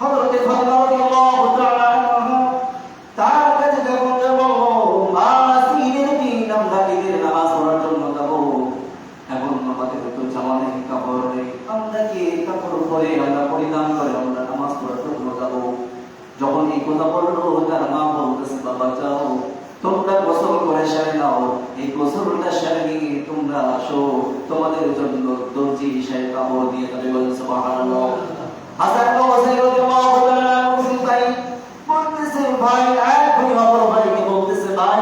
হযরত ফাতিমা রাদিয়াল্লাহু তাআলা আনহা তার কাছে যখন যাব মা সিনের দিন আমরা ঈদের নামাজ পড়ার জন্য যাব, এখন আমাদের তো জামা নেই, কাপড় নেই, আমরা কি কাপড় পরে আমরা পরিধান করে আমরা নামাজ পড়ার জন্য যাব। যখন এই কথা বললো তার মা বলতেছে, বাবা যাও তোমরা গোসল করে সেরে নাও, এই গোসলটা সেরে নিয়ে তোমরা আসো, তোমাদের জন্য দর্জি সাহেব কাপড় দিয়ে যাবে। বলেন সুবহানাল্লাহ। হাসান হোসেন রাদিয়াল্লাহু তাআলা মুসলিম ভাই বলতেছে, ভাই এক ভাই অপর ভাইকে বলতেছে, ভাই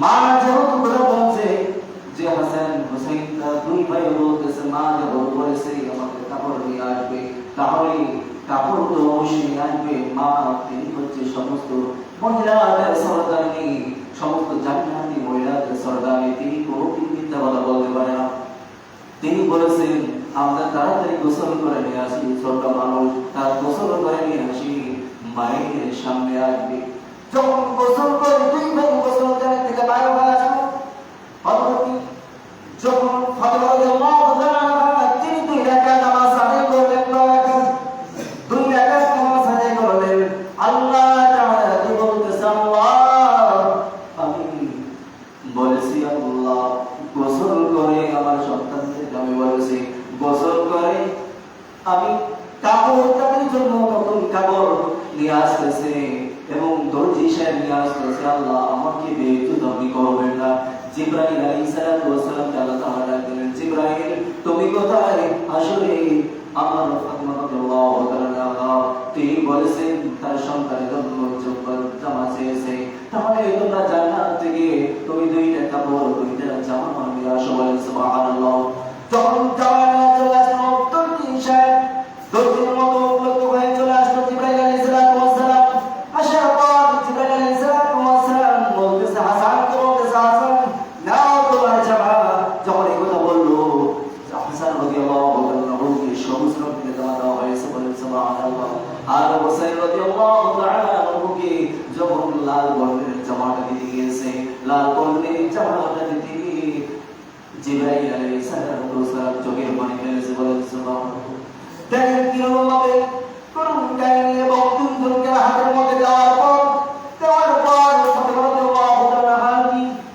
মা যেহেতু কথা বলছে যে হাসান হোসেন দুই ভাই বলতেছে, মা যেহেতু বলেছে আমাদের কাপড় নিয়ে আসবে, তাহলে কাপড় তো অবশ্যই আসবে। মা তিনি হচ্ছে সমস্ত মহিলাদের সরদারনি, সমস্ত জান্নাতি মহিলাদের সরদারনি, তিনি কোনো মিথ্যা কথা বলতে পারে না। তিনি বলেছেন আমরা তাড়াতাড়ি গোসল করে নিয়ে আসি, ছোট মানুষ তার গোসল করে নিয়ে আসি, মায়ের সামনে আসবে। যখন গোসল করে দুই ভাই গোসল করে থেকে বাইরে হয়ে আসলো, যখন ফাতিমা রাদিয়াল্লাহু তাআলা তিনি দুই রাকাত নামাজ আদায় করলেন, দুই রাকাত নামাজ আদায় করলেন, আল্লাহ তাআলা কি বলতেছে, আল্লাহ আমি বলেছি আল্লাহ গোসল করে আমার সন্তানদের আমি বলেছি গোসল করে আমি কাপড় তাদের জন্য নতুন কাপড় নিয়ে আসতেছে এবং দর্জি সাহেব নিয়ে আসতেছে, আল্লাহ আমাকে বেইজ্জত আপনি করবেন না। জিবরাইল আলাইহিস সালাম আল্লাহ তাআলা ডাকলেন, জিবরাইল তুমি কোথায়? আসলে আমার ফাতিমা রাদিয়াল্লাহু তাআলা তিনি বলেছেন তার সন্তানের জন্য জামা চেয়েছে, তাহলে তোমরা জান্নাত থেকে তুমি দুইটা কাপড় দুইটা জামা নিয়ে আসো। বলেন সুবহানাল্লাহ। যখন জামা চলে আসলো, দর্জি সাহেব দর্জির মতো উপলব্ধ হয়ে চলে আসলো জিবরাইল আলাইহিস সালাম। আসার পর জিবরাইল আলাইহিস সালাম বলতেছে, হাসানকে বলতেছে, হাসান নাও তোমার জামা। যখন এই কথা বললো হাসান রাদিয়াল্লাহু তাআলা সবুজ রঙের জামা দেওয়া হয়েছে। বলেন সুবহানাল্লাহ। আর হুসাইন রাদিয়াল্লাহু তাআলা আনহুকে যখন লাল বর্ণের জামাটা দিতে গিয়েছে, লাল বর্ণের জামাটা দিতে গিয়ে জিবরাইল আলাইহিস সালাম চোখের পানি ফেলেছে। বলেন সুবহানাল্লাহ। দেখেন কিভাবে করুন কাহিনী এবং তিনজনকে হাতের মধ্যে দেওয়ার পর ফাতিমা রাদিয়াল্লাহু তাআলা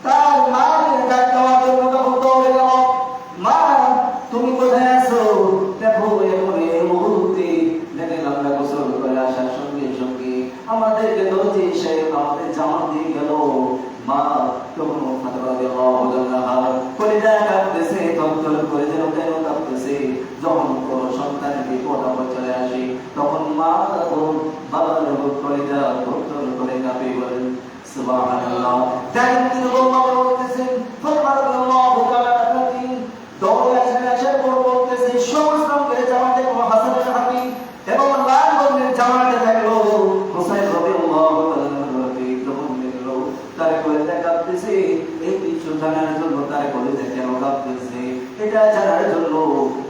তার মায়ের ডাক দেওয়ার জন্য তখন দৌড়ে গেল, মা তুমি কোথায় আছো? দেখো এখন এই মুহূর্তে দেখেন আমরা গোসল করে আসার সঙ্গে সঙ্গে আমাদেরকে দর্জি সাহেব আমাদের জামা দিয়ে গেল। মা তখন ফাতিমা রাদিয়াল্লাহু তাআলা কলিজা কাঁপতেছে, থরথর করে যেন কেন কাঁপতেছে। যখন কোনো সন্তানের বিপদ আপদ চলে আসে তখন মা বাবার কলিজা থরথর করে কাঁপে। বলেন সুবহানাল্লাহ। দেখেন তিনি বলতেছেন ফাতিমা রাদিয়াল্লাহু তাআলা দৌড়ে আসার পর বলতেছে, সবুজ রঙের জামাতে হাসানের হাতে এবং লাল বর্ণের জামাতে দেখলো হুসাইন রাদিয়াল্লাহু তাআলা তখন দেখলো তার কলিজা কাঁপতেছে। এই কিছু জানার জন্য তার কলিজা কেন কাঁপতেছে এটা জানার জন্য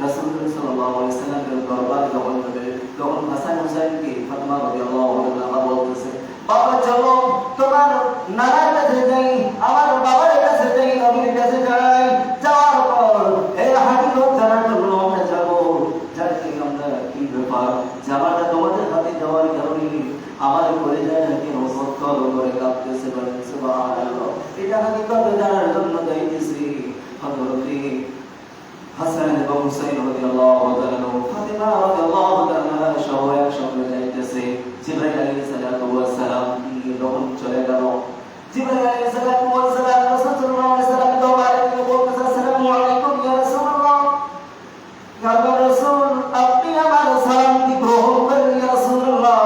রাসূলুল্লাহ সাল্লাল্লাহু আলাইহি ওয়াসাল্লামের দরবারে যখন যাবে তখন হাসান হুসাইনকে ফাতিমা রাদিয়াল্লাহু তাআলা বলতেছে, বাবা চলো তোমার নানার কাছে যাই, আমার বাবার কাছে যাই, নবীর কাছে যাই। যাওয়ার পর এই হাদিস জানার জন্য আমরা যাবো, জানতে আমরা কি ব্যাপার জামাটা তোমাদের হাতে দেওয়ার কারণে আমার কলিজা কেন থরথর করে কাঁপতেছে। বলেন সুবহানাল্লাহ। এটা হাকিকত জানার জন্য যাইতেছি। হযরত হাসান এবং হুসাইন রাদিয়াল্লাহু তাআলা ফাতিমা রাদিয়াল্লাহু তাআলা সহ একসঙ্গে যাইতেছে। জিবরাইল আলাইহিস সালাম যখন চলে গেল, জিবরাইল আলাইহিস সালাম রাসূলুল্লাহ সাল্লাল্লাহু আলাইহি ওয়াসাল্লাম দরবারে বলতেছে, আসসালামু আলাইকুম ইয়া রাসূলুল্লাহ। ইয়া রাসূল আপনি আমার সালামটি গ্রহণ করেন ইয়া রাসূলুল্লাহ।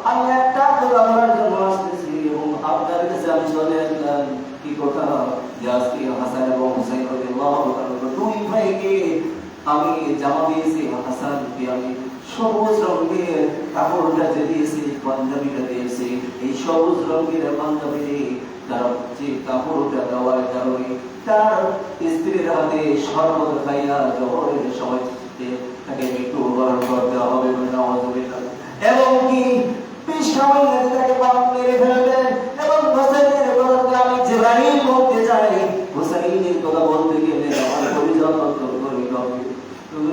আমি একটা কথা বলার জন্য আসতেছি এবং আপনার কাছে আমি চলে আসলাম। কি কথা? আজকে হাসান এবং হুসাইন রাদিয়াল্লাহু তাআলা দুই ভাইকে আমি জামা দিয়েছি, হাসানকে আমি সবুজ রঙের কাপড়টা দিয়েছি, পাঞ্জাবিটা দিয়েছি। এই সবুজ রঙের পাঞ্জাবি তার যে কাপড়টা দেওয়ার কারণে তার স্ত্রীর হাতে শরবত খাইয়া জহরের সময় তাকে মৃত্যু বরণ করতে হবে। এবং কি পিছনে তাকে বাপ মেরে ফেলবেন এবং হুসাইনের কথা আমি জিবরাইল বলতে চাই, হুসাইনের কথা বলতে গেলে আমার পরিচয় তত্ত্ব করে হবে। তুমি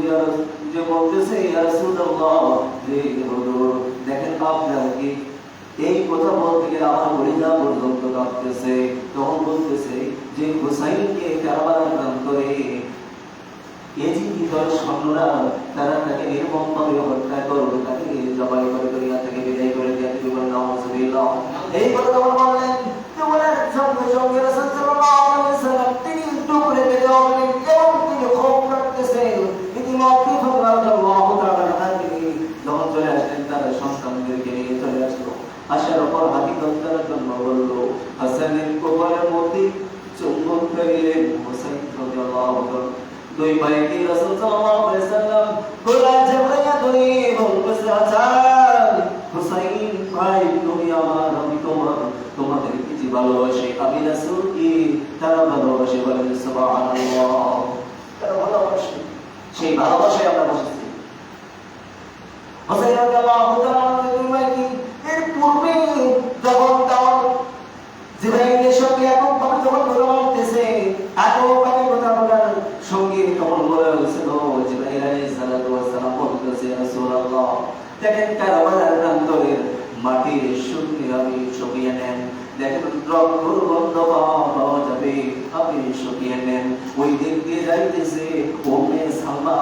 যে বলতেছে ইয়া রাসূলুল্লাহ যে হুজুর দেখেন আপনারা কি এই কথা বলতে গেলে আমার পরিবার পর্যন্ত কাঁপতেছে। তখন বলতেছে যে হুসাইনকে কারাবারে প্রান্তরে এজিদি দল সৈন্যরা তারা তাকে নির্মমভাবে হত্যা করবে, তাকে জবাই করে দুনিয়া থেকে বিদায় করে দিয়ে তুমি বলেন নাউজুবিল্লাহ। এই কথা তখন বললেন তোমার সঙ্গে সঙ্গে রাসূল সাল্লাল্লাহু আলাইহি ওয়াসাল্লাম তিনি টুকরে কেটে উঠলেন এবং তিনি ক্ষোভ করতেছেন। ইতিমধ্যে আল্লাহু তাআলা তিনি যখন চলে আসলেন তার সন্তানদেরকে নিয়ে চলে আসলো। আসার পর হাকিকত তার জন্য বলল হাসানের কবরের মধ্যে চুম্বন করিলেন হুসাইন রাদিয়াল্লাহু আনহু। দুই ভাইকে রাসূল সাল্লাল্লাহু আলাইহি ওয়াসাল্লাম গোলা জবরাইয়া ধরে বলতেছে হাসান হুসাইন ভাই তুমি আমার আমি তোমার, তোমাদের কি ভালোবাসে আমি রাসূল কি তারা ভালোবাসে বলেন সুবহানাল্লাহ। তারা ভালোবাসে, সেই ভালোবাসায় আমরা বসেছি। হুসাইন রাদিয়াল্লাহু তাআলা দুই ভাইকে এর পূর্বে যখন তাও জিবরাইলের সঙ্গে এখন ভাবে যখন কথা বলতেছে একভাবে কথা বলার সঙ্গে তখন বলা হয়েছিল জিবরাইল আলাইহিস সালাতু ওয়াস সালাম বলতেছে রাসূলুল্লাহ দেখেন কারাবালার প্রান্তরের মাটির শুকনি আমি শুকিয়ে নেন, দেখেন রক্তর গন্ধ পাওয়া যাবে আপনি শুকিয়ে নেন। ওই দিক দিয়ে যাইতেছে উম্মে সালমা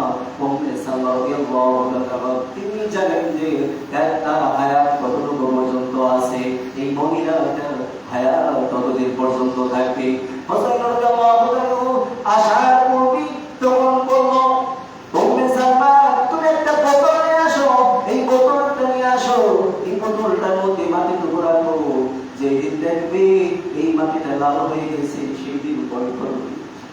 রাদিয়াল্লাহু তাআলা তিনি জানেন যে তার হায়াত কতটুকু পর্যন্ত আছে, এই মহিলাটার হায়াত ততদিন পর্যন্ত থাকবে। হুসাইন রাদিয়াল্লাহু তাআলা আশার পূর্বে তখন বলল উম্মে সালমা তুমি একটা বোতল নিয়ে আসো, এই বোতলটা নিয়ে আসো, এই বোতলটার মধ্যে মাটি টুকরা করো, যেদিন দেখবে এই মাটিটা লাল হয়ে গেছে সেই দিন পরে করবে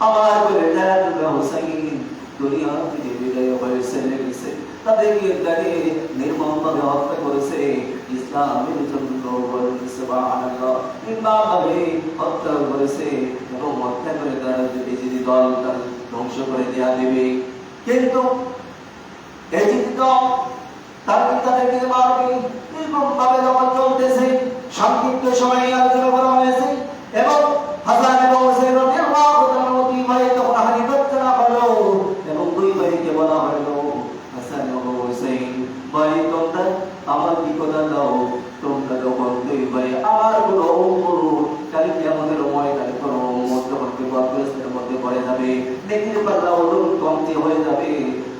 আমার বলে যারা হুসাইন দুনিয়া থেকে বিদায় হয়ে চলে গেছে, তাদেরকে তাকে নির্মমভাবে হত্যা করেছে ইসলামের জন্য বলেন সুবহানাল্লাহ। নির্মমভাবে হত্যা করেছে এবং হত্যা করে তারা যদি দল ধ্বংস করে দেওয়া দেবে, কিন্তু এই যে তাদেরকে মারবে নির্মমভাবে যখন চলতেছে সংক্ষিপ্ত সময়ে আলোচনা করা হয়েছে এবং হাসান এবং হুসাইন রাদিয়াল্লাহু তাআলা দুই ভাই তখন হানিফত করা হলো এবং দুই ভাইকে বলা হলো হাসান এবং হুসাইন ভাই তোমরা আমার কি কথা দাও, তোমরা যখন দুই ভাই আমার কোনো কালকে আমাদের ময়দানে কোনো মধ্যবর্তী পথের মধ্যে পড়ে যাবে, দেখতে পাল্লা ওজন কমতি হয়ে যাবে,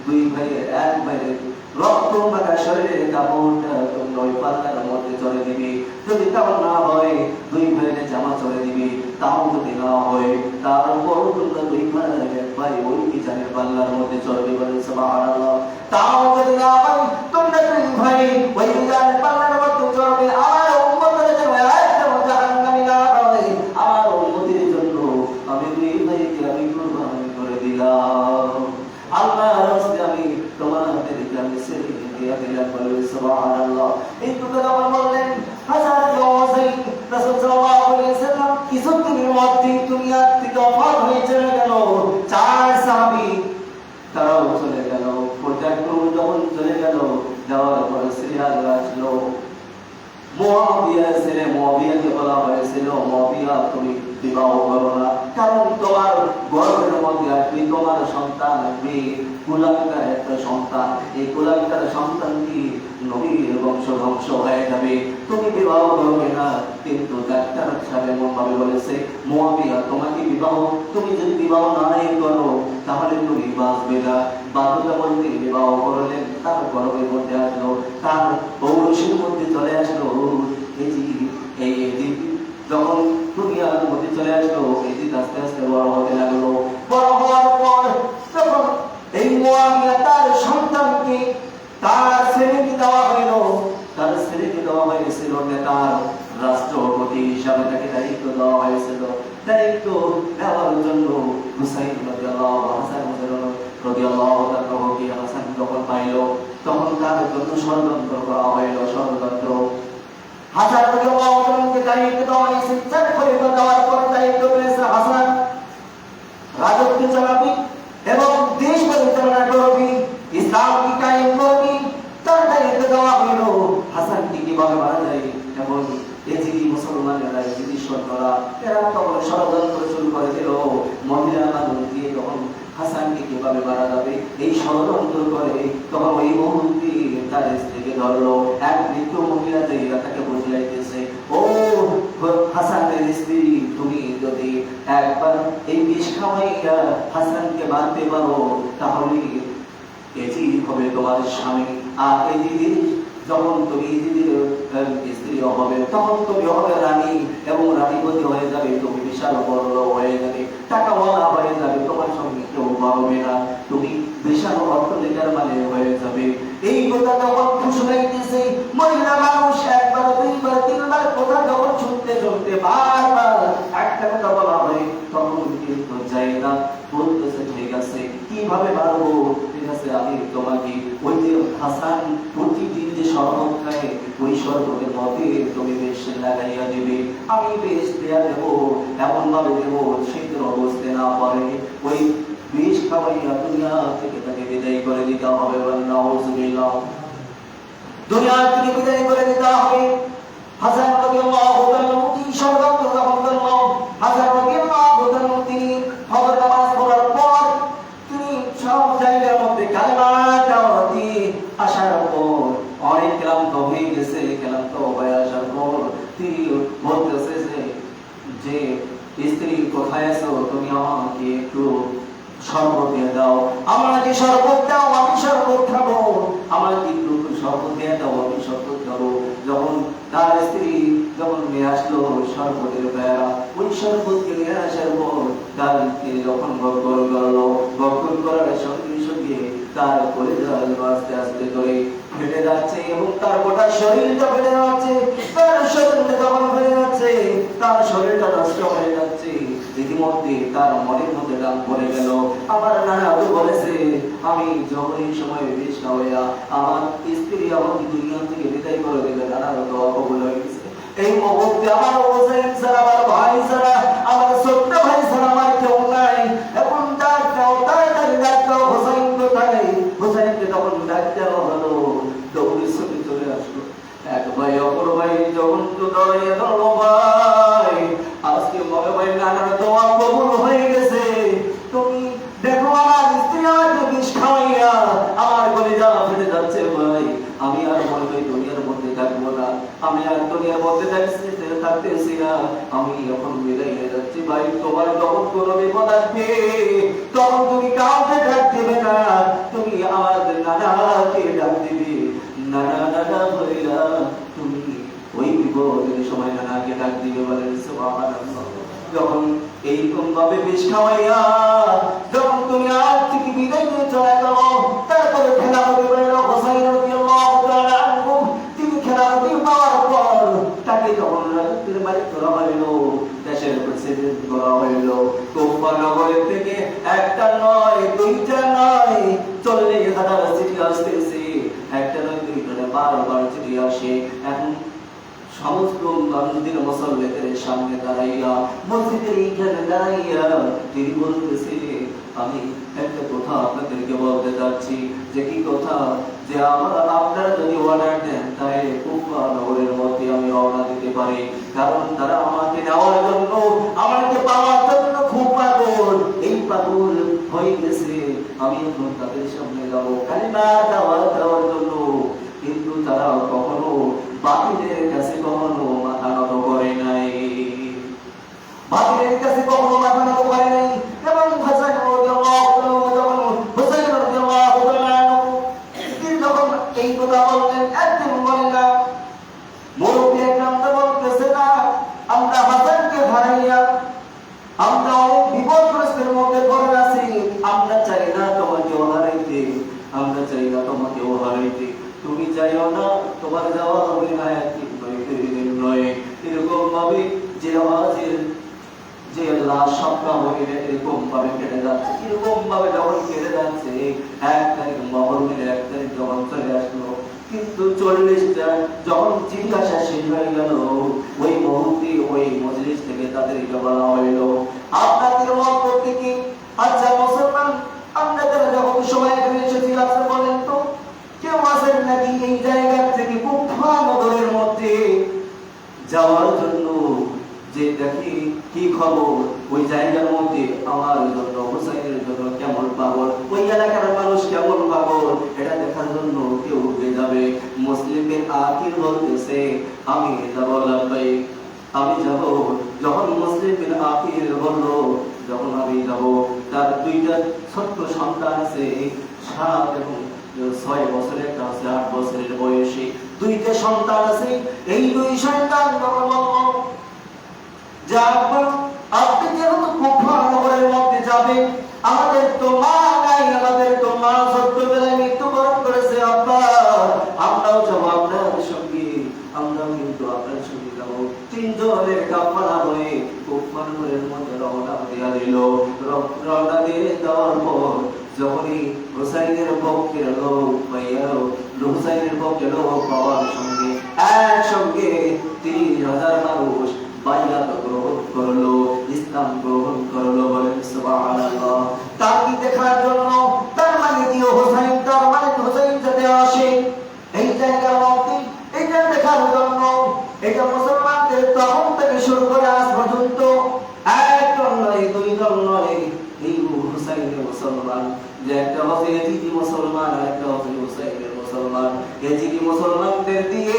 দুই ভাইয়ের এক ভাইয়ের রক্ত মাখা শরীরের কাপড়টা তোমরা ওই পাল্লার মধ্যে চলে দিবে, যদি তাও না হয় দুই ভাইয়ের জামা চলে দিবে, তাও যদি না হয় তারপর তোমরা দুই ভাইয়ের এক ভাই ওই কিচানের পাল্লার মধ্যে চলবে বলেন সুবহানাল্লাহ। তাও যদি না হয় তোমরা দুই ভাই ওই কিচানের পাল্লার মধ্যে চলবে, আমার উম্মতের জন্য একটা জাহান্নামী না হয়, আমার উম্মতের জন্য আমি দুই ভাইকে আমি কুরবানি করে দিলাম, আল্লাহর রাস্তায় আমি তোমাদেরকে আমি ছেড়ে দিয়ে দিলাম বলেন সুবহানাল্লাহ। এই কথা যখন বললেন হাসান এবং হুসাইন রাসূল সাল্লাল্লাহু আলাইহি ওয়াসাল্লাম কিছুদিনের মধ্যে দুনিয়া থেকে ওফাত হয়ে চলে গেল। চার সাহাবী তারাও চলে গেল, পর্যায়ক্রমে যখন চলে গেল যাওয়ার পরে সিরিয়াল আসলো মুআবিয়ার ছেলে মুআবিয়াকে বলা হয়েছিল মুআবিয়া তুমি বিবাহ করো না, কারণ তোমার গর্ভের মধ্যে আসবে তোমার সন্তান আসবে কুলাঙ্গার একটা সন্তান, এই কুলাঙ্গার সন্তানটি নবীর বংশ ধ্বংস হয়ে যাবে, তুমি বিবাহ করবে না। কিন্তু ডাক্তার সাহেব এমন ভাবে বলেছে মুআবিয়া তোমাকে বিবাহ, তুমি যদি বিবাহ নাই করো তাহলে তুমি বাঁচবে না, বাধ্যতামূলক বিবাহ করলেন, তার গর্ভের মধ্যে আসলো, তার পৌরুষের মধ্যে চলে আসলো এই যখন দুনিয়ার মধ্যে চলে আসলো এই যে আস্তে আস্তে বড় হতে লাগলো, বড় হওয়ার পর তখন এই মুআবিয়া তার সন্তানকে তার ছেলেকে দেওয়া হলো, তার ছেলেকে দেওয়া হয়েছিল নেতার রাষ্ট্রপতি হিসাবে তাকে দায়িত্ব দেওয়া হয়েছিল। দায়িত্ব দেওয়ার জন্য হুসাইন রাদিয়াল্লাহু তাআলা হাসান যখন পাইল তখন তার জন্য ষড়যন্ত্র করা হইল, ষড়যন্ত্র হাসান রাদিয়াল্লাহু তাআলাকে দায়িত্ব দেওয়া হয়েছে, চার খলিফা দেওয়ার পর দায়িত্ব পেয়েছে হাসান রাজত্ব চালাবি এবং দেশ পরিচালনা করবি, ইসলামকে কায়েম করবি, তার দায়িত্ব দেওয়া হইল। হাসানকে কিভাবে মারা যায় এবং এজিদি মুসলমানেরা এজিদি সৈন্যরা এরা তখন ষড়যন্ত্র শুরু করে দিল, মহিলা মানুষ দিয়ে তখন হাসানকে কিভাবে মারা যাবে এই ষড়যন্ত্র করে, তখন ওই মুহূর্তে তার স্ত্রীকে ধরলো। এক মৃত্যু মহিলা যাইয়া তাকে বুঝাইতেছে, ও হাসানের স্ত্রী, তুমি যদি একবার এই বিষ খাওয়াইয়া হাসানকে মারতে পারো তাহলে এটি হবে তোমার স্বামী। আর এই জিনিস যখন তুমি স্ত্রী হবে তখন তুমি হবে রানী, এবং রানীপতি হয়ে যাবে, তুমি বিশাল বড় হয়ে যাবে, টাকাওয়ালা হয়ে যাবে, তোমার সঙ্গে কেউ পারবে না, তুমি বিশাল অর্থনীতির মালিক হয়ে যাবে। এই কথা যখন শুনাইতেছে মহিলা মানুষ একবার দুইবার তিনবার কথা যখন শুনতে শুনতে বারবার একটা কথা বলা হয়, তখন কিন্তু যায় না, বলতেছে ঠিক আছে কিভাবে পারবো, ঠিক আছে আমি তোমাকে ওই যে হাসান প্রতিদিন যে শরবত খায় ওই শরবতের মধ্যে তুমি বেশ লাগাইয়া দেবে, আমি বেশ দেয়া দেবো, এমন ভাবে দেবো শীতের অবস্থা না পড়ে, ওই বিষ খাওয়াইয়া দুনিয়া থেকে তাকে বিদায় করে দিতে হবে। নাউযুবিল্লাহ, দুনিয়া থেকে বিদায় করে দিতে হবে। হাসান রাদিয়াল্লাহু তাআলা তিনি ষড়যন্ত্র যখন করল, হাসান রাদিয়াল্লাহু তাআলা তিনি ফজর নামাজ পড়ার পর তিনি সব জায়গার মধ্যে কালেমাটা দিয়ে আসার পর অনেক ক্লান্ত হয়ে গেছে, ক্লান্ত হয়ে আসার পর তিনি বলতেছে যে স্ত্রী কোথায় আছো, তুমি আমাকে একটু শরবত দিয়ে দাও, আমাকে শরবত দাও, আমি শরবত খাবো, আমাকে একটু শরবত দিয়ে দাও, আমি শরবত খাবো। যখন তার স্ত্রী যখন নিয়ে আসলো শরবতের বেড়া, ওই শরবতকে নিয়ে আসার পর তারকে যখন গড়গড় করলো, গড়গড় করার সঙ্গে সঙ্গে তার কলিজা আস্তে আস্তে করে ফেটে যাচ্ছে, এবং তার গোটা শরীরটা ফেটে যাচ্ছে, তার শরীরটা যখন ফেটে যাচ্ছে, তার শরীরটা নষ্ট হয়ে যাচ্ছে, ইতিমধ্যে তার মনের মধ্যে দাম পড়ে গেল। আমার নানা বলেছে আমি যখন এই সময় বেশ হইয়া আমার স্ত্রী আমাকে দুনিয়া থেকে বিদায় করে দেবে, নানা দোয়া কবুল হয়ে গেছে। এই মুহূর্তে আমার হোসেন ছাড়া, আমার ভাই ছাড়া, আমার ছোট্ট ভাই ছাড়া আমার কেউ নাই, এখন ডাক দাও, তাড়াতাড়ি ডাক দাও, হোসেন কোথায়? হোসেনকে তখন ডাক দেওয়া হলো, দৌড়ে ছুটে চলে আসলো। এক ভাই অপর ভাই যখন তো দৌড়ে ধরলো, ভাই আজকে মনে হয় নানার দোয়া কবুল হয়ে গেছে, তুমি দেখো আমার স্ত্রী আমাকে বিষ খাওয়াইয়া আমার কলিজা ফেটে যাচ্ছে, ভাই আমি আর মনে হয় দুনিয়ার মধ্যে থাকবো না, আমি আর দুনিয়ার মধ্যে থাকতেছি না, আমি এখন বিদায় হয়ে যাচ্ছি। ভাই তোমার যখন কোনো বিপদ আসবে তখন তুমি কাউকে ডাক দিবে না, তুমি আমাদের নানাকে ডাক দিবে, নানা নানা ভাইরা তুমি ওই বিপদের সময় নানাকে ডাক দিবে। বলেন সুবহানাল্লাহ। যখন এইরকম ভাবে বিষ খাওয়াইয়া যখন তুমি আর থেকে বিদায় নিয়ে চলে গেল, তারপরে খেলাফতে বেরো হোসাইন রাদিয়াল্লাহু তাআলা আনহু, তিনি খেলাফতি পাওয়ার পর তাকে যখন রাজত্বের মালিক করা হইল, দেশের প্রেসিডেন্ট করা হইল, কুফা নগরের থেকে একটা নয়, দুইটা নয়, 40,000 চিঠি আসতেছে, একটা নয় দুইটা নয়, বারবার চিঠি আসে। এখন সমস্ত মন্দির মুসল্লিদের সামনে দাঁড়াইয়া, মসজিদের এইখানে দাঁড়াইয়া তিনি বলতেছে, আমি একটা কথা আপনাদেরকে বলতে চাচ্ছি, যে কি কথা, যে আপনারা যদি অর্ডার দেন তাই কুফা নগরের মধ্যে আমি রওনা দিতে পারি, কারণ তারা আমাকে নেওয়ার জন্য, আমাকে পাওয়ার জন্য খুব পাগল, এই পাগল হয়ে গেছে, আমি এখন তাদের সামনে যাবো কালিমা দেওয়ার জন্য, কিন্তু তারা কখনো বাতিলের কাছে কখনো মাথা নত করে নাই, বাতিলের কাছে কখনো মাথা নত করে নাই। এবং হাসান রাদিয়াল্লাহু তাআলা হোসেন রাদিয়াল্লাহু তাআলা তিনি যখন এই কথা বললেন, একদিন বলেন না, মুরব্বী একরাম বলতেছে না, আমরা হাসানকে হারাইয়া আমরা অনেক বিপদগ্রস্তের মধ্যে পড়ে আছি, আমরা চাই না তোমাকেও হারাইতে, আমরা চাই না তোমাকেও হারাইতে, তুমি চাইও না তোমার যাওয়া হবে না, একদিন নয়, এরকম ভাবে যে আওয়াজের যে লাশ সপ্তাহ হয়ে এরকম ভাবে কেটে যাচ্ছে, এরকম ভাবে যখন কেটে যাচ্ছে, 1 তারিখ মহরমের 1 তারিখ যখন চলে আসলো, কিন্তু 40টা যখন জিজ্ঞাসা শেষ হয়ে গেল, ওই মুহূর্তে ওই মজলিস থেকে তাদেরকে বলা হইল, আপনাদের মত কি? আচ্ছা মুসলমান, আমরা যারা যখন সময় এখানে এসেছি, আপনারা বলেন তো কেউ আছেন নাকি এই জায়গা থেকে কুফা নগরের মধ্যে যাওয়ার জন্য যে দেখি কি খবর ওই জায়গার মধ্যে আমার জন্য হুসাইনের জন্য কেমন পাগল, ওই এলাকার মানুষ কেমন পাগল, এটা দেখার জন্য কেউ উঠে যাবে। মুসলিমের আকিল বলতেছে আমি যাব লাব্বাইক, আমি যাব। যখন মুসলিমের আকিল বলল যখন আমি যাব, তার দুইটা ছোট্ট সন্তান আছে, 7 এবং 6 বছরের, একটা আছে 8 বছরের বয়সী, দুইটা সন্তান আছে। এই দুই সন্তান যখন বলল যে আপনি যেহেতু কুফা নগরের মধ্যে যাবেন, আমাদের তো মা নাই, আমাদের তো মা ছোট্টবেলায় মৃত্যুবরণ করেছে, আব্বা আমরাও যাবো আপনার সঙ্গে, আমরাও কিন্তু আপনার সঙ্গে যাবো। 3 জনের কাফালা হয়ে কুফা নগরের মধ্যে রওনা দিয়ে দিল। রওনা দিয়ে দেওয়ার পর যখনই হুসাইনের পক্ষের লোক পাইয়া, হুসাইনের পক্ষের লোক পাওয়ার সঙ্গে একসঙ্গে 30,000 মানুষ বাইয়াত গ্রহণ করলো, ইসলাম গ্রহণ করলো। বলেন সুবহানাল্লাহ। তাকে দেখার জন্য, তার মানে দিও হুসাইন, তার মানে হুসাইন যাতে আসে এই জায়গার মধ্যে, এটা দেখার জন্য, এটা মুসলমানদের তখন থেকে শুরু করে আজ পর্যন্ত একজন নয়, 2 জন নয়, এই হুসাইনের মুসলমান, যে একটা হচ্ছে এজিদি মুসলমান আর একটা হচ্ছে হুসাইনের মুসলমান। এজিদি মুসলমানদের দিয়ে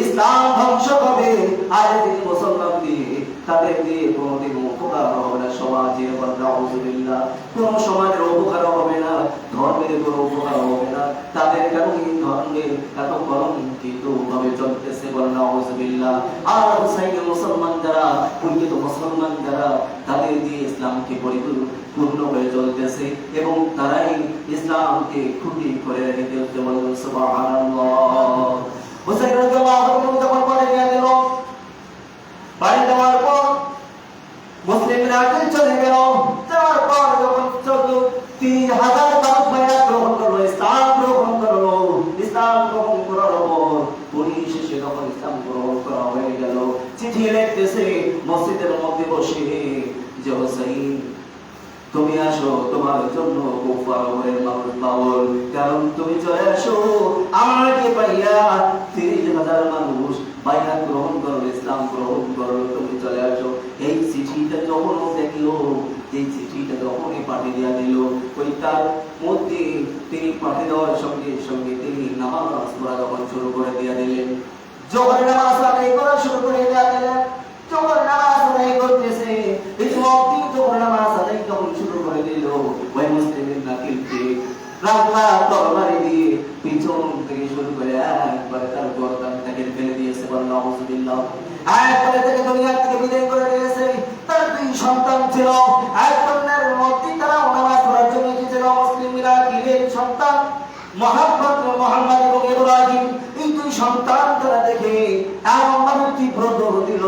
ইসলাম ধ্বংস হবে, আর এজিদি মুসলমান দিয়ে তাদের দিয়ে কোনোদিন উপকার হবে না সমাজের। নাউযুবিল্লাহ, কোন সমাজের উপকার হবে না, ধর্মের কোনো উপকার হবে না, তাদের কারণে ধর্মের এত কলঙ্কিত ভাবে চলতেছে। নাউযুবিল্লাহ। আর হুসাইনের মুসলমান যারা, পরিচিত মুসলমান যারা, তাদের দিয়ে ইসলামকে পরিপূর্ণ হয়ে চলতেছে এবং তারাই ইসলামকে খুঁটি করে রেখে চলতে। বলেন সুবহানাল্লাহ। হুসাইন রাদিয়াল্লাহু আনহু যখন বাড়ি গেল, বাড়ি যাওয়ার পর মুসলিমরা আগে চলে গেল। যাওয়ার পর যখন 30,000 মানুষ বায়াত গ্রহণ করলো, ইসলাম গ্রহণ করলো। ইসলাম গ্রহণ করার পর পরিশেষে যখন ইসলাম গ্রহণ করা হয়ে গেল, চিঠি লিখতেছে মসজিদের মধ্যে বসে যে হুসাইন তুমি আসো, তোমার জন্য কুফা নগরের মানুষ পাগল, কারণ তুমি চলে আসো আমাকে পাইয়া। 30,000 মানুষ বাইয়াত গ্রহণ করলো, ইসলাম গ্রহণ করলো, তুমি চলে আসো। এই চিঠিটা যখন দেখলো, এই চিঠিটা যখনই পাঠিয়ে দেওয়া দিল, ওই তার মধ্যে তিনি পাঠিয়ে দেওয়ার সঙ্গে সঙ্গে তিনি নামাজ পড়া যখন শুরু করে দিয়ে দিলেন, জোহরের নামাজ আদায় করা শুরু করে দিয়ে দিলেন। জোহর নামাজ আদায় করতেছে, এই সময় জোহর নামাজ আদায় যখন শুরু করে দিল, ওই মুসলিমের নাকিলকে রাগলা তরবারি দিয়ে পিছন থেকে শুরু করে একবারে তার গর্দানটাকে ফেলে দিয়েছে। বলেন নাউযুবিল্লাহ। একবারে তাকে দুনিয়া থেকে বিদায় করে দিয়েছে। তার 2 সন্তান ছিল, একজনের মধ্যে তারা নামাজ পড়ার জন্য এসেছিল মুসলিমরা, কিলের সন্তান মুহাম্মদ এবং ইব্রাহিম। এই 2 সন্তান তারা দেখে এমন ভাবে তীব্র দৌড় দিল,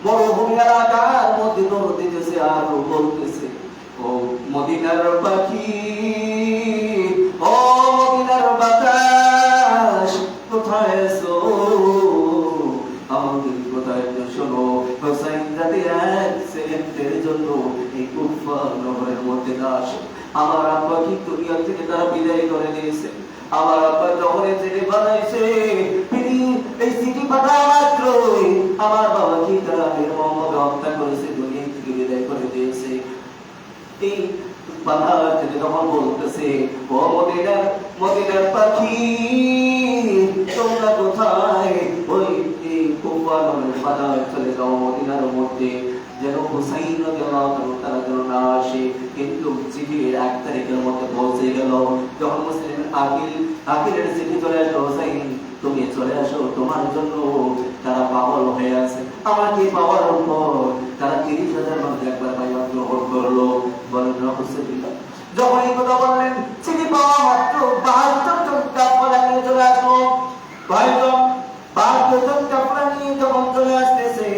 মরুভূমি এলাকার মধ্যে দৌড় দিতেছে আর বলতেছে, ও মদিনার পাখি, ও মদিনার বাতাস, কোথায় আছো? আমাদের কোথায় শোনো। হুসাইন যাতে 1 সেকেন্ডের জন্য এই কুফা নগরের মধ্যে না আসে। আমার আব্বা কি দুনিয়া থেকে তারা বিদায় করে দিয়েছে। আমার আব্বা যখন চিঠি পাঠাইছে, তিনি এই চিঠি পাঠায় মাত্রই আমার বাবা কি তারা নির্মমভাবে হত্যা করেছে, দুনিয়া থেকে বিদায় করে দিয়েছে। এই বাধা থেকে যখন বলতেছে, ও মদিনার পাখি, তোমরা কোথায়? ওই কুফা নগরের বাধা চলে যাও মদিনার মধ্যে, যেন হুসাইন রাদিয়াল্লাহু তাআলা তারা যেন না আসে। কিন্তু চিঠির 1 তারিখের মধ্যে পৌঁছে গেল। যখন মুসলিম আকিলের চিঠি চলে আসলো, হুসাইন তুমি চলে আসো, তোমার জন্য তারা পাগল হয়ে আছে। আমাকে পাওয়ার পর তারা 30,000 মানুষ একবার বাইয়াত গ্রহণ করলো। বলেন নাউযুবিল্লাহ। যখন এই কথা বললেন, চিঠি পাওয়া মাত্র 72 জন কাফেলা নিয়ে চলে আসলো। 72 জন কাফেলা নিয়ে যখন চলে আসতেছে,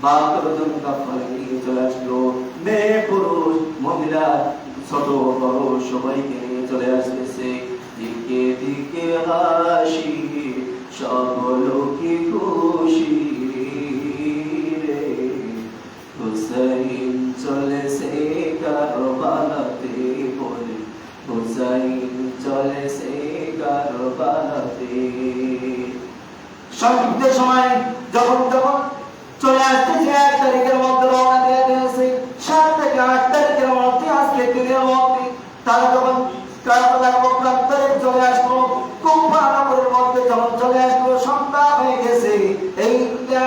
72 জন কাফেলা নিয়ে চলে আসলো। মেয়ে পুরুষ মহিলা ছোট বড় সবাইকে নিয়ে চলে আসতেছে। দিকে দিকে হাসি, সকলকে খুশি রে, হুসাইন চলেছে কারবালাতে। বলে হুসাইন চলেছে কারবালাতে। সন্ধ্যের সময় যখন চলে আসতেছে 1 তারিখের মধ্যে রওনা দিয়ে দিয়েছে। 7 থেকে 8 তারিখের মধ্যে আজকে দিনের মধ্যে তারা যখন কারবালার প্রান্তরে চলে আসলো, কুফা নগরের মধ্যে যখন চলে আসলো, সন্ধ্যা হয়ে গেছে। এই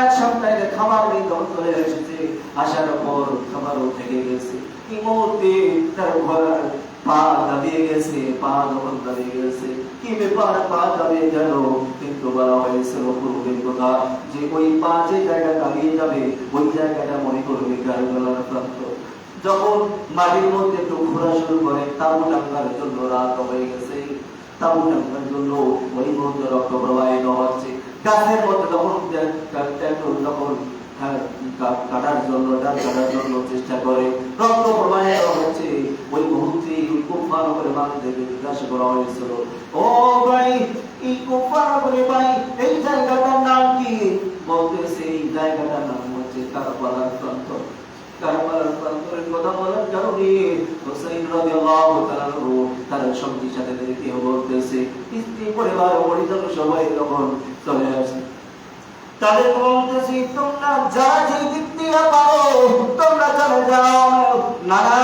এক সপ্তাহে খাবার নেই, যখন চলে এসেছে, আসার পর খাবারও থেকে গেছে। এই মুহূর্তে তার ঘোড়ার পা দাবিয়ে গেছে। পা যখন দাবিয়ে গেছে, কি ব্যাপার পা দাবিয়ে গেল? কিন্তু বলা হয়েছিল পূর্বের কথা যে ওই পা যে জায়গা দাবিয়ে যাবে ওই জায়গাটা মনে করবে কারবালার প্রান্ত। যখন মাটির মধ্যে একটু ঘোরা শুরু করে, তাবু টাঙ্গার জন্য রাত হয়ে গেছে। তাবু টাঙ্গার জন্য ওই মুহূর্তে রক্ত প্রবাহিত হচ্ছে। গাছের মধ্যে তখন তখন কাটার জন্য চেষ্টা করে, রক্ত প্রবাহিত হচ্ছে। ওই মুহূর্তে ওই কুফা নগরে মানুষদেরকে জিজ্ঞাসা করা হয়েছিল, ও ভাই, এই কুফা নগরে ভাই এই জায়গাটার নাম কি? বলতেছে এই জায়গাটার নাম হচ্ছে কারবালার প্রান্ত। কারবালার প্রান্তরের কথা বলার কারণে হুসাইন রাদিয়াল্লাহু তাআলা তার সঙ্গীর সাথে দেখে বলতেছে, স্ত্রী পরিবার পরিজন সবাই তখন চলে আসে। তাদের বলতেছি, তোমরা যা যে দিক দিয়ে পারো তোমরা চলে যাও, নানা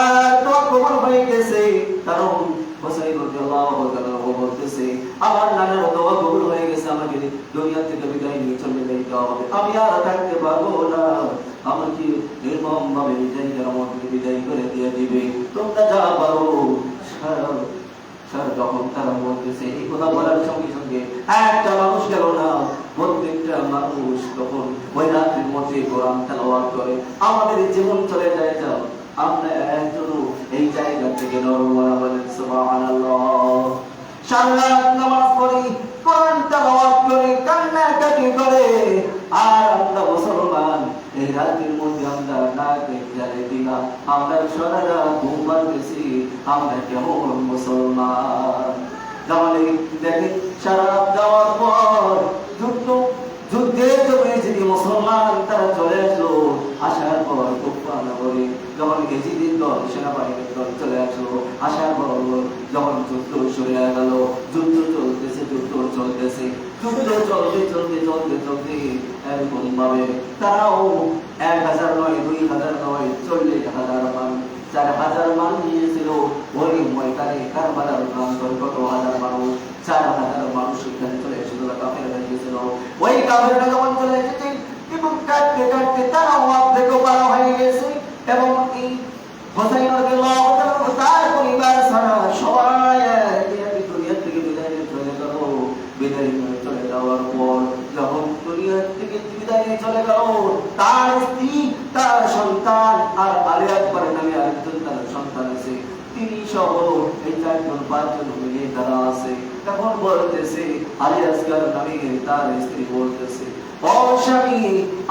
দোয়া কবুল হয়ে গেছে। কারণ হুসাইন রাদিয়াল্লাহু তাআলা বলতেছে, আমার নানার দোয়া কবুল হয়ে গেছে, আমাকে দুনিয়া থেকে বিদায় নিয়ে চলে যেতে হবে, আমি আর থাকতে পারবো না। আমাকে নির্মম ভাবে বিদায় করে দিয়ে দিবে, তোমরা যা পারো। যখন তারা বলতেছে এই কথা বলার সঙ্গে সঙ্গে একটা মানুষ গেল না, প্রত্যেকটা মানুষ তখন ওই রাত্রির মধ্যে কোরআন তেলাওয়াত করে। আমাদের জীবন চলে যায়, যাও আমরা একজনও এই জায়গা থেকে নরওয়ালা বলেন সুবহানাল্লাহ। সারা রাত নামাজ পড়ি, কোরআন তেলাওয়াত করে, কান্নাকাটি করে। আর আমরা মুসলমান, এই রাতের মধ্যে আমরা না দেখলে দিনা আমরা সারা রাত ঘুম পাড়তেছি, আমরা কেমন মুসলমান? তাহলে দেখেন, সারা রাত যাওয়ার পর যুদ্ধের জন্য যদি মুসলমান তারা চলে আসলো, আসার পর কুফা নগরে যখন এজিদের দল সেনাবাহিনীর দল চলে আসলো, আসার পর যখন যুদ্ধ শুরু হয়ে গেল, যুদ্ধ চলতেছে চলতে এরকম ভাবে তারাও 1000 নয়, 2000 নয়, 40,000 মান, 4000 মান নিয়েছিল ওই ময়দানে কারবালার প্রান্তর। কত হাজার মানুষ, 4000 মানুষ এখানে চলে এসেছিল, কাফেররা গিয়েছিল। ওই কাফেররা যখন চলে এসেছে এবং কাটতে কাটতে তারাও অর্ধেক পার হয়ে গেছে। এবং এই হুসাইন রাদিয়াল্লাহু তাআলা তার পরিবার ছাড়া সবাই দুনিয়া থেকে বিদায় নিয়ে চলে গেল। বিদায় নিয়ে চলে যাওয়ার পর যখন দুনিয়া থেকে বিদায় নিয়ে চলে গেল, তার স্ত্রী, তার সন্তান, আর আলী আকবর নামে আরেকজন তার সন্তান আছে, তিনি সহ এই 4-5 জন মিলে তারা আছে। তখন বলতেছে, আলী আসগর নামে তার স্ত্রী বলতেছে, ও স্বামী,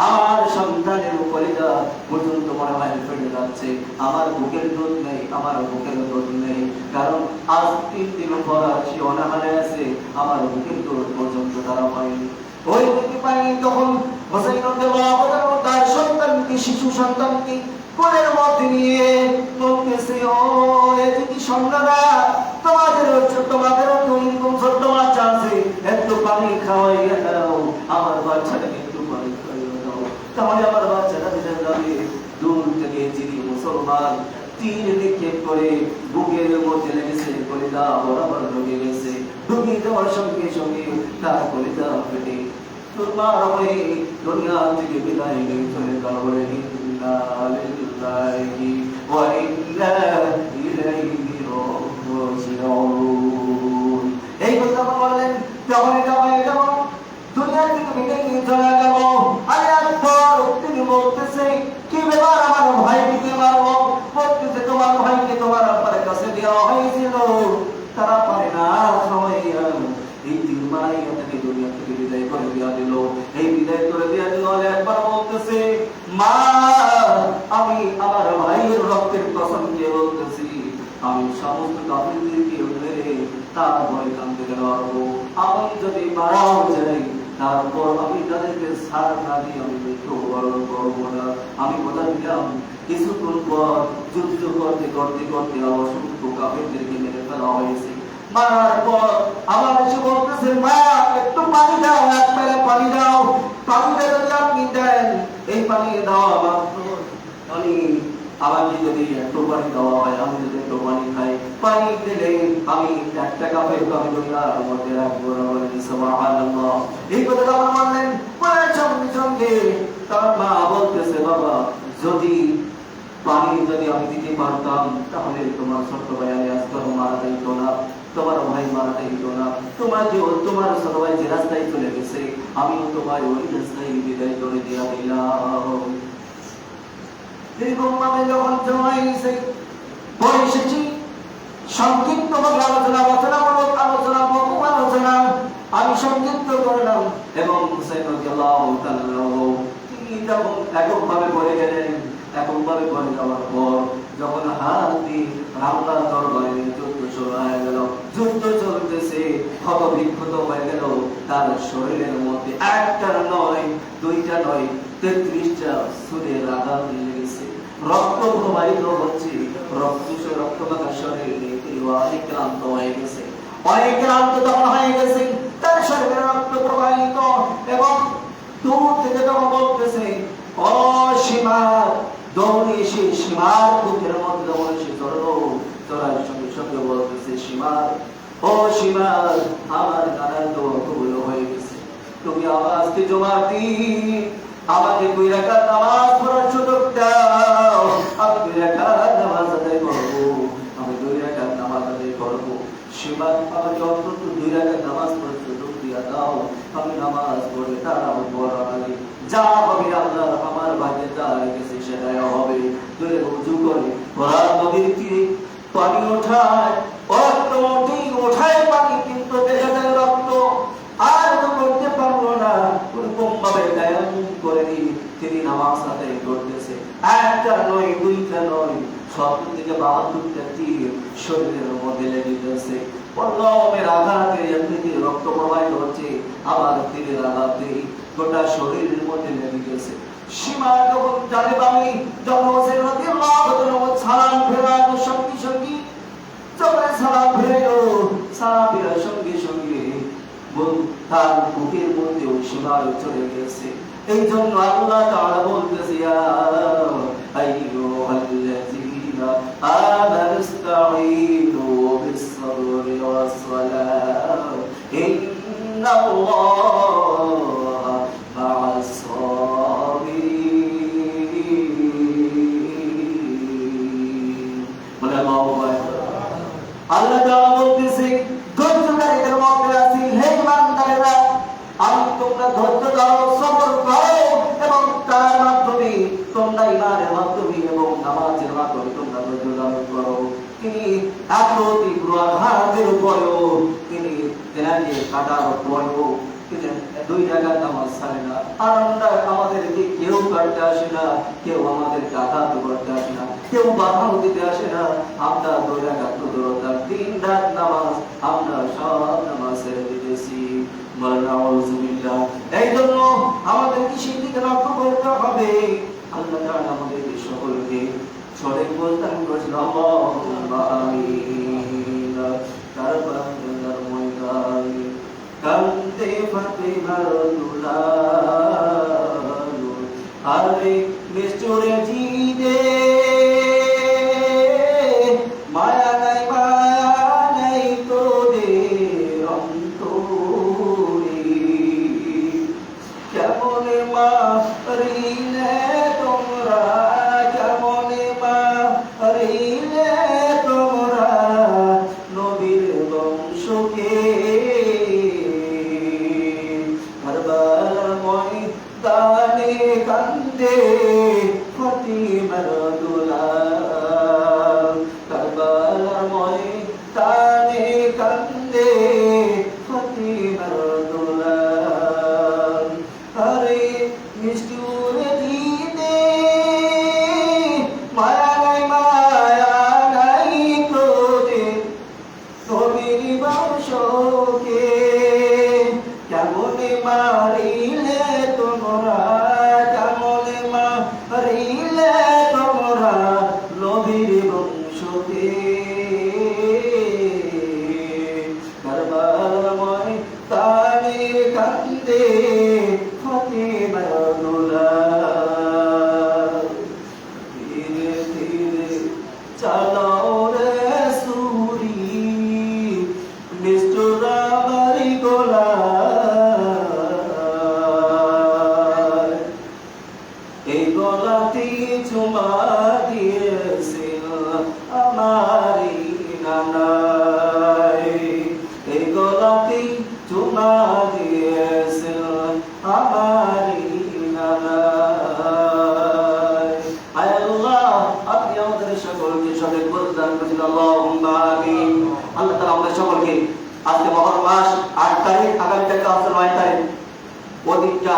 আমার সন্তানের কলিজা পর্যন্ত মনে হয় ফেটে যাচ্ছে, আমার বুকের দুধ নেই, আমার বুকের দুধ নেই। কারণ আজ 3 দিন পর সে অনাহারে আছে, আমার বুকের দুধ পর্যন্ত তারা পায়নি। ওই দিকে পায়নি। তখন হুসাইন রাদিয়াল্লাহু তাআলা তার সন্তানকে, শিশু সন্তানকে কোলের মধ্যে নিয়ে বলতেছে, ও এদিকে সন্তানরা, তোমাদেরও তো এরকম ছোট্ট বাচ্চা আছে, একটু পানি খাওয়াইয়া দাও, আমার বাচ্চাটাকে একটু পানি খাওয়াইয়া দাও। তাহলে আমার বাচ্চাটা বেঁচে যাবে। দূর থেকে যিনি মুসলমান তীর নিক্ষেপ করে বুকের মধ্যে লেগেছে, কলিজা বরাবর ঢুকে গেছে। ঢুকে যাওয়ার সঙ্গে সঙ্গে তার কলিজা ফেটে চুরমার হয়ে দুনিয়া থেকে বিদায় নিয়ে চলে গেল। বলে ইন্না লিল্লাহি ওয়া ইন্না ইলাইহি রাজিউন। এই কথা বললেন, যখন এটা হয়ে গেল, দুনিয়া থেকে বিদায় নিয়ে চলে গেল। আয়াত পর তিনি বলতেছে, কি ব্যাপার, আমার ভাইকে মারবো? বলতেছে, তোমার ভাইকে তোমার আব্বার কাছে দেওয়া হয়েছিল, তারা পারে না খাওয়াইয়া এই 3 মাস তাকে দুনিয়া থেকে বিদায় করে দেওয়া দিল। এই বিদায় করে দেওয়া দিল। একবার বলতেছে, মা, আমি আমার ভাইয়ের রক্তের কসম দিয়ে বলতেছি, আমি সমস্ত কাফিরদেরকে মেরে তারপরে এখান থেকে লড়বো। আমি যদি মারাও যাই, তারপর আমি তাদেরকে ছাড় না দিয়ে আমি মৃত্যুবরণ করবো না। আমি কথা দিলাম, কিছুক্ষণ পর যুদ্ধ করতে করতে করতে অসংখ্য কাফিরদেরকে মেরে ফেলা হয়েছে। মারার পর আমার এসে বলতেছে, মা, একটু পানি দাও, এক পেলে পানি দাও। পানিটা যদি আপনি দেন, এই পানি দেওয়া মাত্র আমি আমাকে যদি একটু পানি দেওয়া হয়, আমি যদি একটু পানি খাই, পানি দিলে আমি একটা কাপের আমি দুনিয়ার মধ্যে রাখবো না। বলেন সুবহানাল্লাহ। এই কথা আমার মানলেন, বলার সঙ্গে সঙ্গে তার মা বলতেছে, বাবা যদি পানি যদি আমি দিতে পারতাম তাহলে তোমার ছোট ভাই আমি আজকে মারা যাইতো না, তোমার ভাই মারা যাইতো না, তোমার ছোট ভাই যে রাস্তায় চলে গেছে আমিও তোমার ওই রাস্তায় বিদায় করে দিয়া দিলাম। এরকম ভাবে যখন জমাই গেছে, পরে এসেছি সংক্ষিপ্ত ভাবে আলোচনা বহু আলোচনা আমি সংক্ষিপ্ত করলাম এবং হুসাইন রাদিয়াল্লাহু তাআলা তিনি যখন এককভাবে বলে গেলেন, এককভাবে বলে যাওয়ার পর যখন হাত দিয়ে হামলা দরবারে যুদ্ধ শুরু হয়ে গেল, যুদ্ধ চলতেছে, ক্ষত বিক্ষত হয়ে গেল, তার শরীরের মধ্যে একটা নয়, দুইটা নয়, 33টা সুরের আঘাত লেগেছে, রক্ত প্রবাহিত হচ্ছে, রক্তমাখা শরীরে তিনি অনেক ক্লান্ত হয়ে গেছে, অনেক ক্লান্ত তখন হয়ে গেছে, তার শরীরে রক্ত প্রবাহিত এবং দূর থেকে তখন বলতেছে, ও সীমার দৌড়ে এসে সীমার বুকের মধ্যে যখন এসে ধরলো, ধরার সঙ্গে সঙ্গে বলতেছে, সীমার, ও সীমার, আমার নানার দোয়া কবুল হয়ে গেছে, তুমি আজকে জমা দিন আমাকে 2 রাকাত নামাজ পড়ার সুযোগ দাও, আমি 2 রাকাত নামাজ আদায় করবো, আমি 2 রাকাত নামাজ আদায় করবো। সীমার, আমাকে অন্তত 2 রাকাত নামাজ পড়ার সুযোগ দিয়া দাও, আমি নামাজ পড়ে তারাও পড়ার আগে যা হবে আল্লাহ আমার ভাগ্যে যা রেখেছে সেটাই হবে। তুই উজু করে কোরআন নদীর তীরে পানি ওঠায়, ওঠায় পানি, কিন্তু দেখা যায় রক্ত আর তো করতে পারলো না, ওরকম ভাবে তায়াম্মুম করে তিনি নামাজ আদায় করতেছে, একটা নয়, দুইটা নয়, 70 থেকে 72টা তীর শরীরের মধ্যে লেগে গেছে। পল্লবের আঘাতে এমনিতে রক্ত প্রবাহিত হচ্ছে, আবার তীরের আঘাতে গোটা শরীরের মধ্যে লেগে গেছে। সীমা যখন জানে বাঙালি যখন হোসেন রাদিয়াল্লাহু তাআলা সালাম ফেরানোর সঙ্গে সঙ্গে যখন সালাম ফেরালো, সালাম ফেরার সঙ্গে সঙ্গে তার বুকের মধ্যে ওই সীমা চলে গেছে। এই জন্য আল্লাহ তাআলা বলতেছে, ইয়া আইয়ুহাল্লাযীনা আমানু ইসতাঈনু বিস-সাবরি ওয়াস-সালাহ ইন্নাল্লাহা মা'আস-সাবিরিন। বলে আল্লাহু আকবার। আল্লাহ তাআলা বলতেছে, ধৈর্যকারীদের মধ্যে আছি, হে ইমানদারেরা, আমি তোমরা ধৈর্য ধরো, সবর করো এবং তার মাধ্যমে তোমরা ইমানের মাধ্যমে এবং নামাজের মাধ্যমে তোমরা ধৈর্য ধারণ করো। তিনি এত তীব্র আঘাতের উপরেও তিনি তেনাকে কাটার পরেও তিনি 2 রাকাত নামাজ ছাড়ে না। আর আমরা আমাদেরকে কেউ কাটতে আসে না, কেউ আমাদেরকে আঘাত করতে আসে না, কেউ বাধা দিতে আসে না, আমরা 2 রাকাত দূরতার 3 রাত নামাজ আমরা সব নামাজ ছেড়ে দিতেছি। মানাউযুবিল্লাহ। এই জন্য আমাদেরকে সেই দিকে লক্ষ্য করতে হবে। আল্লাহ তাআলা আমাদেরকে সকলকে সঠিক বলতেন করেছেন, আল্লাহুম্মা আমিন। তারপর আল্লাহর ময়দানে কান্দে ফাতিমার দুলাল, আরে নিষ্ঠুরে জিদে মায়া নাই, মায়া নাই তোদের অন্তরে, কেমনে মারিলে তোমরা, কেমনে মারিলে তোমরা নবীর বংশকে, কারবালার ময়দানে কান্দে ফাতিমার দুলাল, কারবালার ময়দানে কান্দে ফাতিমার দুলাল, আরে নিষ্ঠুর দিনে মায়া নাই, মায়া নাই তোদের নবীর বংশকে, কেমনে মারিলে তোমরা, কেমনে মারিলে তোমরা নবীর বংশকে, কারবালার ময়দানে কান্দে ফাতিমার দুলাল, ওদিকটা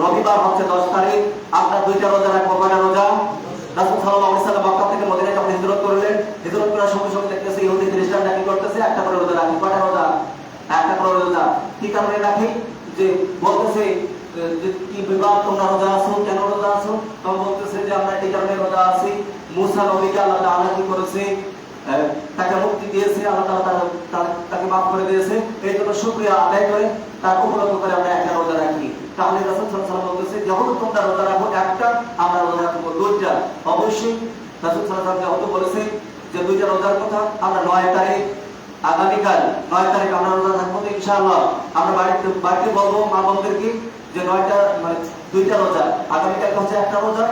রবিবার হচ্ছে 10 তারিখ, আমরা 2টা রোজা রাখবো। কয়টা রোজা? রাসূল সাল্লাল্লাহু আলাইহি সাল্লাম মক্কা থেকে মদিনায় যখন হিজরত করলেন, হিজরত করার সঙ্গে সঙ্গে দেখতেছে ইহুদি খ্রিস্টানরা কি করতেছে, একটা করে রোজা রাখে। কয়টা রোজা? একটা করে রোজা। কি কারণে রাখে? যে বলতেছে যে কি বিবাদ, তোমরা রোজা আছো, কেন রোজা আছো? তখন বলতেছে যে আমরা এই কারণে রোজা আছি, মুসা নবীকে আল্লাহ তাআলা কি করেছে, তাকে মুক্তি দিয়েছে, আল্লাহ তাআলা তাকে মাফ করে দিয়েছে, এই জন্য শুকরিয়া আদায় করে তার উপলক্ষ করে আমরা একটা রোজা রাখি। তাহলে রাসূল সাল্লাল্লাহু আলাইহি ওয়াসাল্লাম বলতেছে যখন তোমরা রোজা রাখো একটা, আমরা রোজা রাখবো 2টা। অবশ্যই রাসূল সাল্লাল্লাহু আলাইহি ওয়াসাল্লাম যেহেতু বলেছে যে 2টা রোজার কথা, আমরা 9 তারিখ আগামীকাল 9 তারিখ আমরা রোজা থাকবো ইনশাআল্লাহ। আমরা বাড়িতে বলবো মা বোনদেরকে যে 9টা মানে 2টা রোজা, আগামীকাল হচ্ছে একটা রোজা,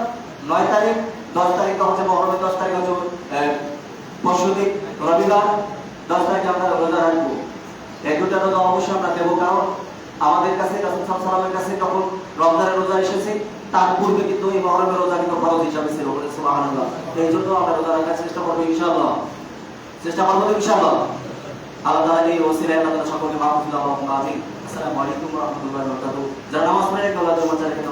9 তারিখ, 10 তারিখ হচ্ছে মহরমের 10 তারিখ হচ্ছে পরশুদিন রবিবার, 10 তারিখে আমরা রোজা রাখবো। এই 2টা রোজা অবশ্যই আমরা দেবো, কারণ আমাদের কাছে রাসূল সাল্লাল্লাহু আলাইহি ওয়াসাল্লামের কাছে যখন রমজানের রোজা এসেছে তার পূর্বে কিন্তু এই মহরমের রোজা কিন্তু ফরজ হিসাবে ছিল। সুবহানাল্লাহ। এই জন্য আমরা রোজা রাখার চেষ্টা করবো ইনশাআল্লাহ, চেষ্টা করবো ইনশাআল্লাহ। আল্লাহ তাআলা এই ওসিলায় আমাদের সকলকে মাফ করুন। আমিন। আসসালামু আলাইকুম ওয়া রাহমাতুল্লাহি ওয়া বারাকাতুহু। যারা নামাজ পড়ে আল্লাহ তাআলা